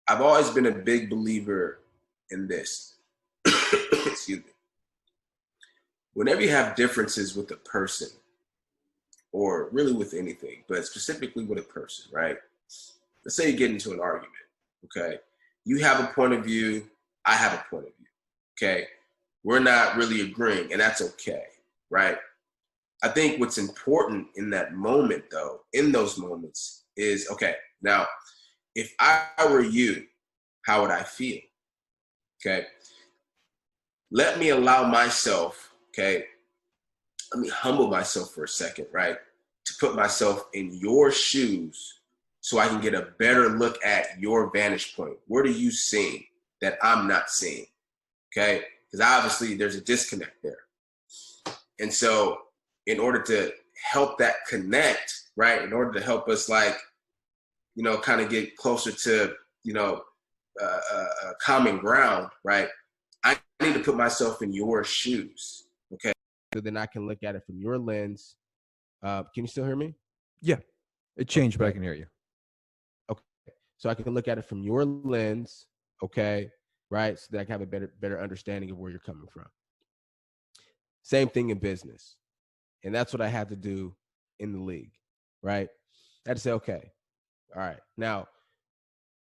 I've always been a big believer in this. Excuse me. Whenever you have differences with a person, or really with anything, but specifically with a person, right? Let's say you get into an argument, okay? You have a point of view, I have a point of view, okay? We're not really agreeing, and that's okay, right? I think what's important in that moment, though, in those moments, is okay, now, if I were you, how would I feel? Okay. Let me allow myself, okay, let me humble myself for a second, right? To put myself in your shoes so I can get a better look at your vantage point. What are you seeing that I'm not seeing? Okay. Because obviously there's a disconnect there. And so, in order to help that connect, right, in order to help us, like, kind of get closer to, common ground, right? I need to put myself in your shoes, okay? So then I can look at it from your lens. Can you still hear me? Yeah, it changed, but I can hear you. Okay, so I can look at it from your lens, okay, right? So that I can have a better understanding of where you're coming from. Same thing in business, and that's what I had to do in the league, right? I had to say, okay, all right, now,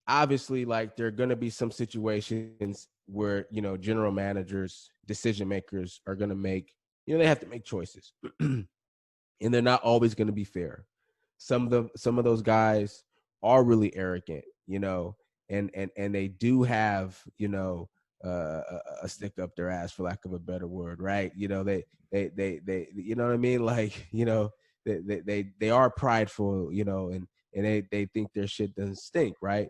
obviously, like, there are going to be some situations where, general managers, decision makers are going to make, they have to make choices, and they're not always going to be fair. Some of those guys are really arrogant, and they do have, a stick up their ass, for lack of a better word, right? They you know what I mean? Like, they are prideful, and they think their shit doesn't stink, right?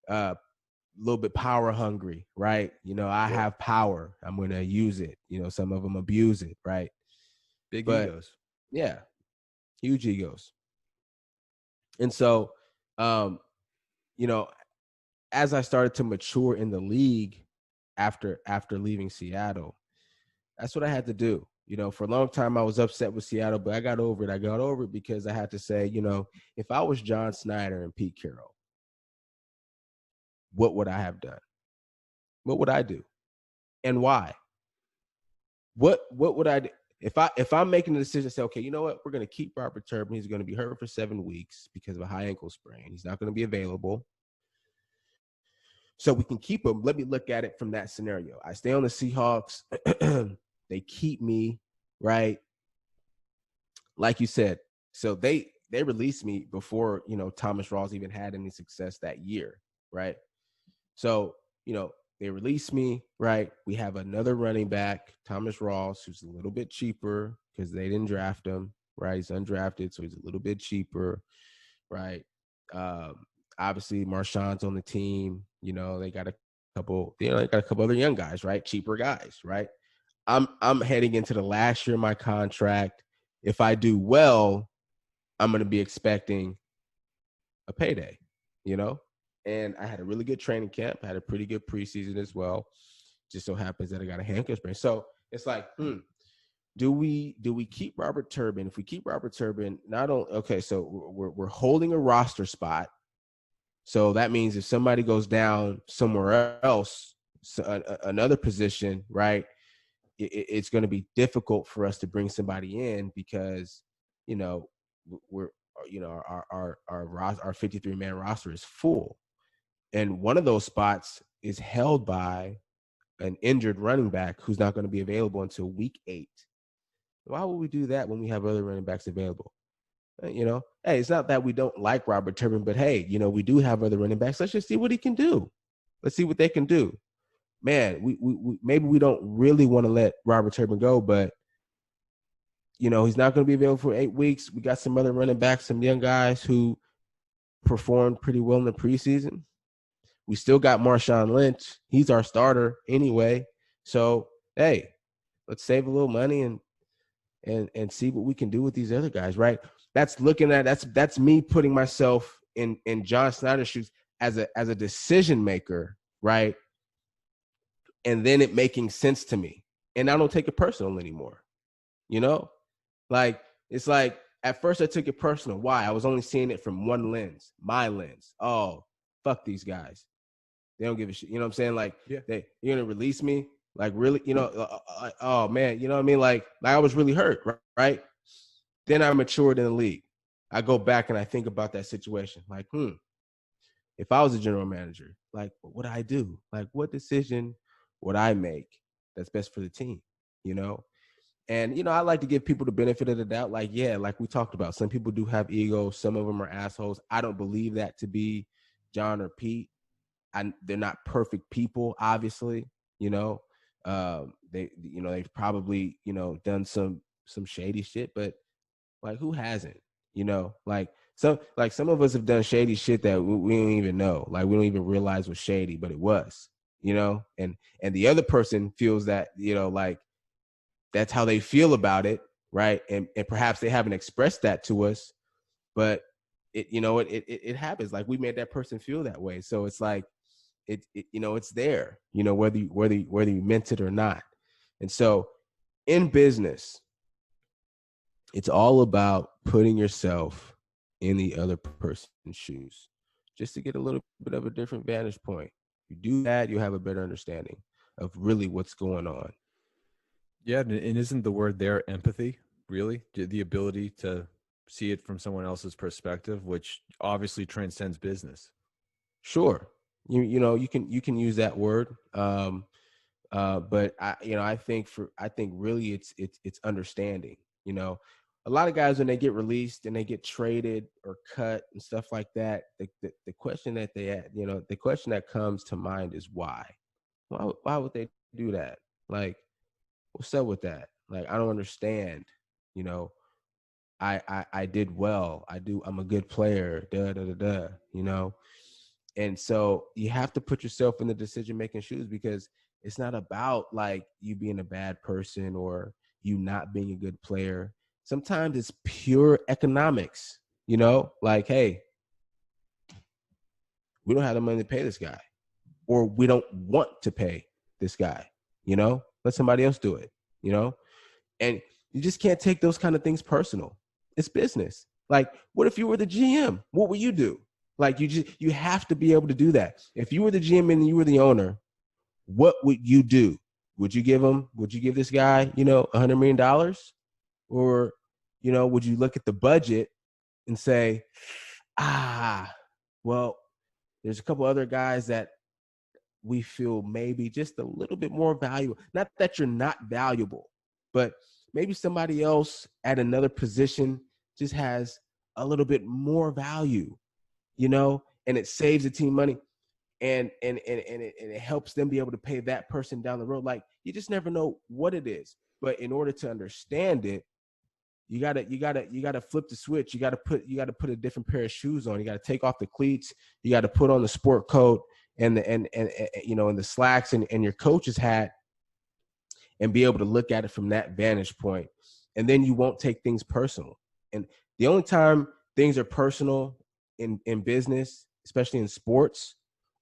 A little bit power hungry, right? I have power, I'm going to use it. Some of them abuse it, right? Big egos. Yeah, huge egos. And so, as I started to mature in the league after leaving Seattle, that's what I had to do. For a long time I was upset with Seattle, but I got over it. I got over it because I had to say, if I was John Snyder and Pete Carroll, what would I have done? What would I do? And why? What would I do? If I'm making a decision, say, okay, you know what? We're going to keep Robert Turbin. He's going to be hurt for 7 weeks because of a high ankle sprain. He's not going to be available. So we can keep him. Let me look at it from that scenario. I stay on the Seahawks. They keep me, right? Like you said. So they released me before, Thomas Rawls even had any success that year, right? So, they released me, right? We have another running back, Thomas Rawls, who's a little bit cheaper because they didn't draft him, right? He's undrafted, so he's a little bit cheaper, right? Obviously, Marshawn's on the team. They got a couple. They got a couple other young guys, right? Cheaper guys, right? I'm heading into the last year of my contract. If I do well, I'm going to be expecting a payday, And I had a really good training camp. I had a pretty good preseason as well. Just so happens that I got a handcuff sprain. So it's like, do we keep Robert Turbin? If we keep Robert Turbin, not only, okay, so we're holding a roster spot. So that means if somebody goes down somewhere else, another position, right, it's going to be difficult for us to bring somebody in because, we're, our 53-man roster is full. And one of those spots is held by an injured running back who's not going to be available until week 8. Why would we do that when we have other running backs available? Hey, it's not that we don't like Robert Turbin, but hey, we do have other running backs. Let's just see what he can do. Let's see what they can do. Man, we maybe we don't really want to let Robert Turbin go, but he's not going to be available for 8 weeks. We got some other running backs, some young guys who performed pretty well in the preseason. We still got Marshawn Lynch. He's our starter anyway. So, hey, let's save a little money and see what we can do with these other guys, right? That's me putting myself in John Snyder's shoes as a decision maker, right? And then it making sense to me. And I don't take it personal anymore. Like, it's like, at first I took it personal. Why? I was only seeing it from one lens, my lens. Oh, fuck these guys. They don't give a shit. You know what I'm saying? Like, Yeah. you're gonna release me? Like, really? Oh man, you know what I mean? Like I was really hurt, right? Then I matured in the league. I go back and I think about that situation. Like, if I was a general manager, like, what would I do? Like, what decision would I make that's best for the team? You know? And, I like to give people the benefit of the doubt. Like, yeah, like we talked about, some people do have egos. Some of them are assholes. I don't believe that to be John or Pete. They're not perfect people, obviously. They've probably, done some shady shit, but like, who hasn't? Like some of us have done shady shit that we don't even know. Like, we don't even realize was shady, but it was. And the other person feels that, like, that's how they feel about it, right? And perhaps they haven't expressed that to us, but it happens. Like, we made that person feel that way, so it's like it's there, whether you meant it or not. And so in business, it's all about putting yourself in the other person's shoes, just to get a little bit of a different vantage point. You do that, you'll have a better understanding of really what's going on. Yeah, and isn't the word there empathy, really? The ability to see it from someone else's perspective, which obviously transcends business. Sure. You can use that word. But I think really it's understanding. A lot of guys, when they get released and they get traded or cut and stuff like that, the question that the question that comes to mind is why? Why would they do that? Like, what's up with that? Like, I don't understand. You know, I did well. I'm a good player. Da da da da. And so you have to put yourself in the decision-making shoes, because it's not about like you being a bad person or you not being a good player. Sometimes it's pure economics, like, hey, we don't have the money to pay this guy, or we don't want to pay this guy, let somebody else do it, and you just can't take those kind of things personal. It's business. Like, what if you were the GM? What would you do? Like, you have to be able to do that. If you were the GM and you were the owner, what would you do? Would you give this guy, $100 million? Or, would you look at the budget and say, well, there's a couple other guys that we feel maybe just a little bit more valuable. Not that you're not valuable, but maybe somebody else at another position just has a little bit more value, and it saves the team money, and it helps them be able to pay that person down the road. Like, you just never know what it is. But in order to understand it, you gotta flip the switch. You gotta put a different pair of shoes on. You gotta take off the cleats. You gotta put on the sport coat and the slacks and your coach's hat, and be able to look at it from that vantage point. And then you won't take things personal. And the only time things are personal in business, especially in sports,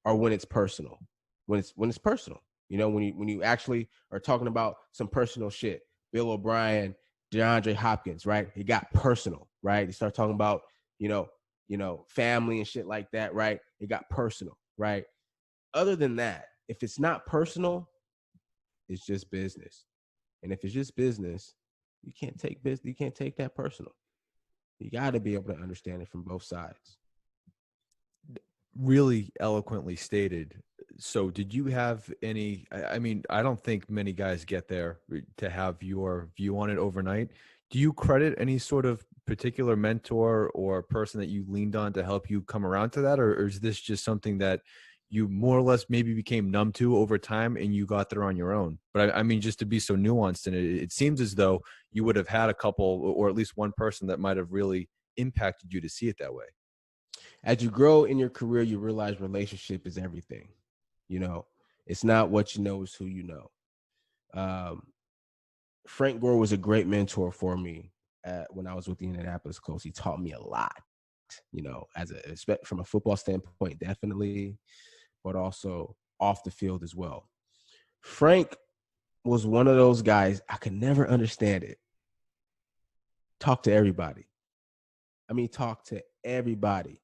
are when it's personal. When it's personal. When you actually are talking about some personal shit. Bill O'Brien, DeAndre Hopkins, right? It got personal, right? You start talking about, family and shit like that, right? It got personal, right? Other than that, if it's not personal, it's just business. And if it's just business, you can't take that personal. You got to be able to understand it from both sides. Really eloquently stated. So did you have any, I mean, I don't think many guys get there to have your view on it overnight. Do you credit any sort of particular mentor or person that you leaned on to help you come around to that? Or is this just something that you more or less maybe became numb to over time and you got there on your own? But I mean, just to be so nuanced in it, it seems as though you would have had a couple or at least one person that might have really impacted you to see it that way. As you grow in your career, you realize relationship is everything. It's not what you know, it's who you know. Frank Gore was a great mentor for me when I was with the Indianapolis Colts. He taught me a lot, from a football standpoint, definitely, but also off the field as well. Frank was one of those guys, I could never understand it. Talk to everybody. Talk to everybody.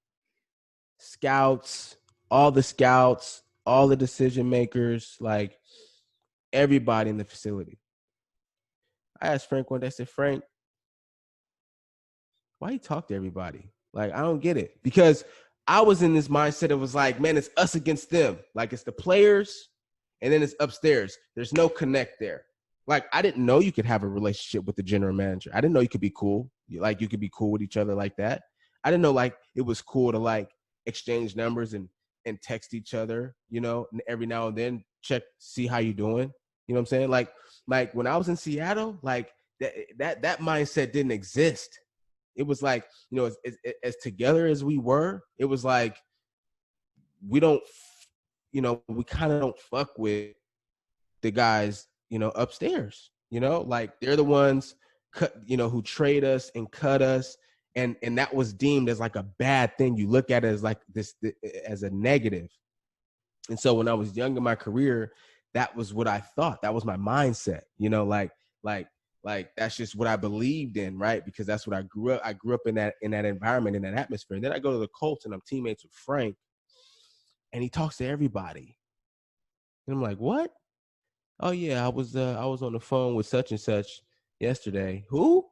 Scouts, all the scouts, all the decision makers, like everybody in the facility. I asked Frank one day, I said, Frank, why you talk to everybody? Like, I don't get it. Because I was in this mindset, it was like, man, it's us against them. Like, it's the players, and then it's upstairs. There's no connect there. Like, I didn't know you could have a relationship with the general manager. I didn't know you could be cool. Like, you could be cool with each other like that. I didn't know, like, it was cool to, like, exchange numbers and text each other, you know, and every now and then check, see how you doing. You know what I'm saying? Like when I was in Seattle, like, that mindset didn't exist. It was like, you know, as together as we were, it was like, we don't, you know, we kind of don't fuck with the guys, you know, upstairs, you know, like they're the ones who trade us and cut us. And that was deemed as like a bad thing. You look at it as like this as a negative. And so when I was young in my career, that was what I thought. That was my mindset, you know, like that's just what I believed in, right? Because that's what I grew up. I grew up in that environment, in that atmosphere. And then I go to the Colts and I'm teammates with Frank, and he talks to everybody. And I'm like, what? Oh yeah, I was on the phone with such and such yesterday. Who?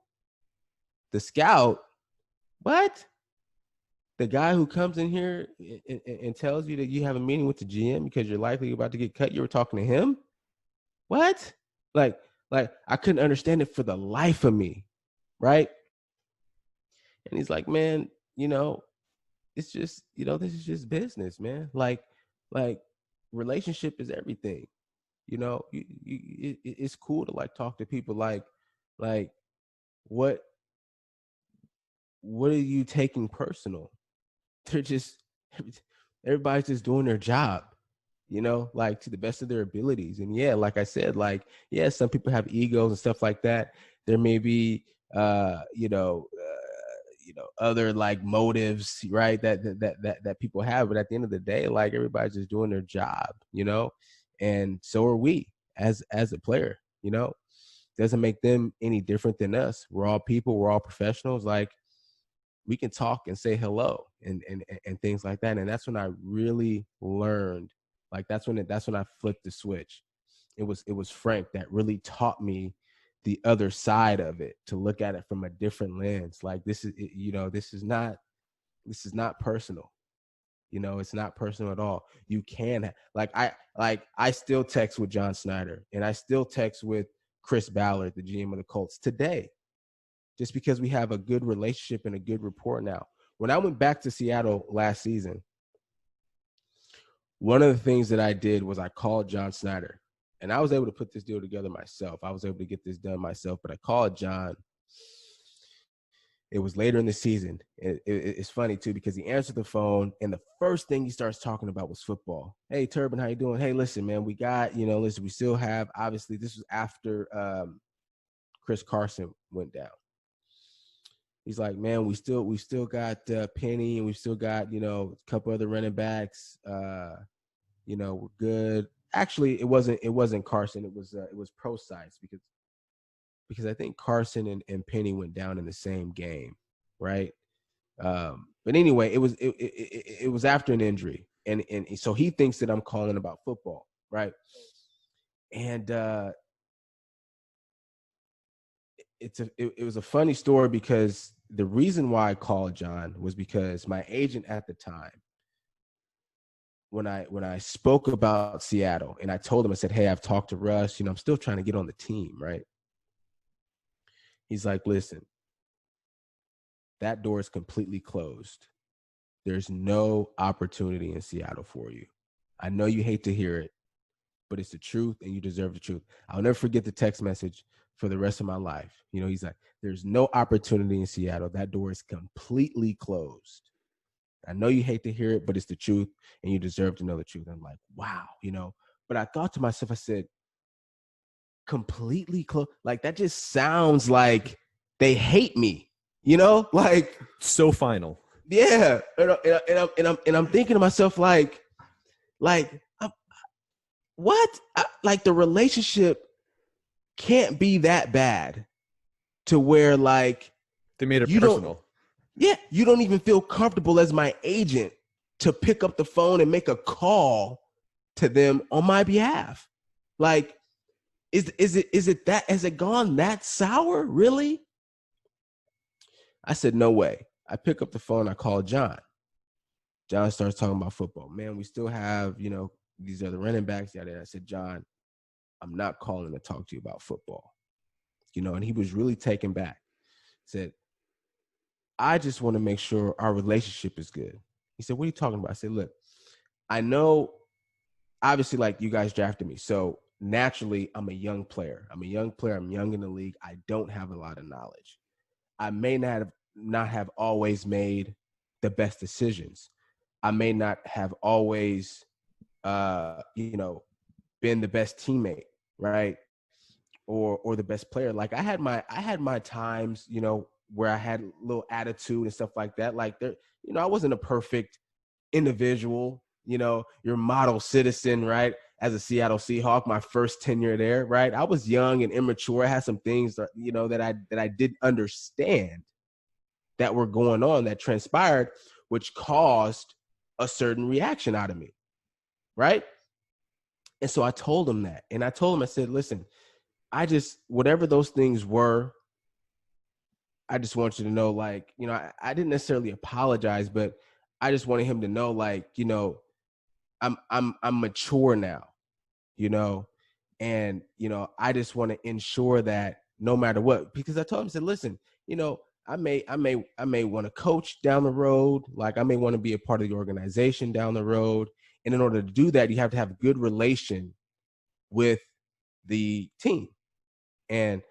The scout? What? The guy who comes in here and tells you that you have a meeting with the GM because you're likely about to get cut. You were talking to him? What? Like I couldn't understand it for the life of me, right? And he's like, man, you know, it's just, you know, this is just business, man. Like relationship is everything. You know, it's cool to like talk to people like what are you taking personal? They're just everybody's just doing their job, you know, like to the best of their abilities. And yeah, like I said, like, yeah, some people have egos and stuff like that. There may be other like motives, right, that people have, but at the end of the day, like everybody's just doing their job, you know. And so are we as a player, you know. Doesn't make them any different than us. We're all people, we're all professionals. Like, we can talk and say hello and things like that. And that's when I really learned, like that's when I flipped the switch. It was Frank that really taught me the other side of it, to look at it from a different lens. Like, this is, you know, this is not personal. You know, it's not personal at all. You can I still text with John Snyder, and I still text with Chris Ballard, the GM of the Colts, today, just because we have a good relationship and a good rapport now. When I went back to Seattle last season, one of the things that I did was I called John Snyder, and I was able to put this deal together myself. I was able to get this done myself, but I called John. It was later in the season. It's funny too, because he answered the phone, and the first thing he starts talking about was football. Hey, Turbin, how you doing? Hey, listen, man, we got, you know, listen, we still have, obviously, this was after Chris Carson went down. He's like, man, we still got Penny, and we still got, you know, a couple other running backs. You know, we're good. Actually, it wasn't Carson. It was Pro-Sites, because I think Carson and Penny went down in the same game, right? But anyway, it was after an injury, and so he thinks that I'm calling about football, right? And it was a funny story, because the reason why I called John was because my agent at the time, when I spoke about Seattle, and I told him, I said, hey, I've talked to Russ, you know, I'm still trying to get on the team, right? He's like, listen, that door is completely closed. There's no opportunity in Seattle for you. I know you hate to hear it, but it's the truth, and you deserve the truth. I'll never forget the text message for the rest of my life. You know, he's like, there's no opportunity in Seattle. That door is completely closed. I know you hate to hear it, but it's the truth, and you deserve to know the truth. I'm like, wow, you know. But I thought to myself, I said, completely closed? Like, that just sounds like they hate me, you know? Like, so final. Yeah. And I'm thinking to myself, like, what? Like, the relationship can't be that bad to where, like, they made it you personal. You don't even feel comfortable as my agent to pick up the phone and make a call to them on my behalf. Like, is it that, has it gone that sour? Really? I said, no way. I pick up the phone, I call John. John starts talking about football. Man, we still have, these other running backs. Yeah, I said, John, I'm not calling to talk to you about football. And he was really taken back. Said, I just want to make sure our relationship is good. He said, what are you talking about? I said, look, I know, obviously, like, you guys drafted me. So naturally, I'm a young player. I'm young in the league. I don't have a lot of knowledge. I may not have always made the best decisions. I may not have always, been the best teammate, right? Or the best player. Like, I had my times, where I had a little attitude and stuff like that. Like, there, I wasn't a perfect individual, your model citizen, right? As a Seattle Seahawk, my first tenure there, right? I was young and immature. I had some things that, that I didn't understand that were going on, that transpired, which caused a certain reaction out of me, right? And so I told him that. And I told him, I said, listen, whatever those things were, I just want you to know, like, I didn't necessarily apologize, but I just wanted him to know, like, I'm mature now, and, I just want to ensure that no matter what, because I told him, I said, listen, I may want to coach down the road. Like, I may want to be a part of the organization down the road. And in order to do that, you have to have a good relation with the team. And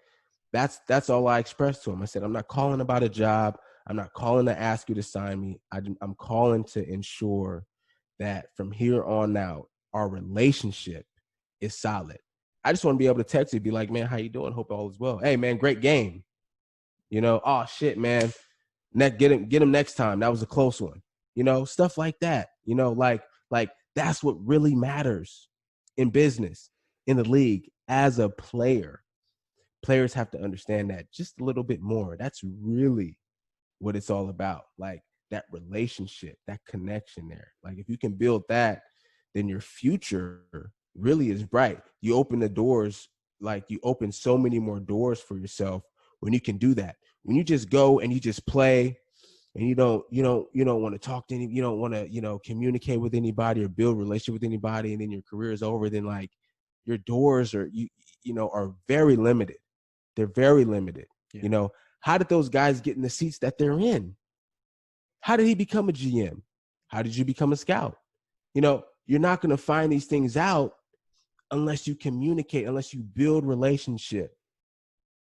that's all I expressed to him. I said, I'm not calling about a job. I'm not calling to ask you to sign me. I'm calling to ensure that from here on out, our relationship is solid. I just want to be able to text you, be like, man, how you doing? Hope all is well. Hey, man, great game. Oh shit, man. Get him next time. That was a close one. Stuff like that. Like that's what really matters in business, in the league, as a player. Players have to understand that just a little bit more. That's really what it's all about. Like, that relationship, that connection there. Like, if you can build that, then your future really is bright. You open the doors, like, you open so many more doors for yourself when you can do that. When you just go and you just play and you don't want to talk to any, you don't want to, communicate with anybody or build a relationship with anybody, and then your career is over, then, like, your doors are, are very limited. They're very limited. Yeah. How did those guys get in the seats that they're in? How did he become a GM? How did you become a scout? You're not going to find these things out unless you communicate, unless you build relationship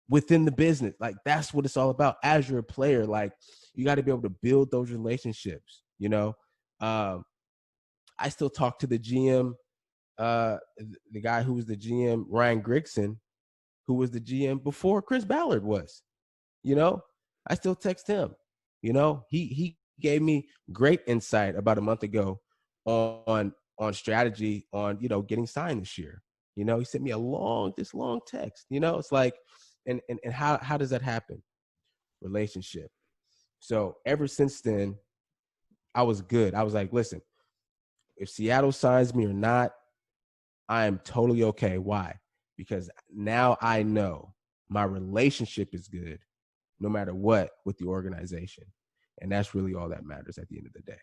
within the business. Like, that's what it's all about. As you're a player, like, you got to be able to build those relationships. I still talk to the GM, the guy who was the GM, Ryan Grigson, who was the GM before Chris Ballard was. I still text him. He gave me great insight about a month ago on strategy on, getting signed this year. He sent me this long text. It's like, and how does that happen? Relationship. So ever since then, I was good. I was like, listen, if Seattle signs me or not, I am totally okay. Why? Because now I know my relationship is good no matter what with the organization. And that's really all that matters at the end of the day.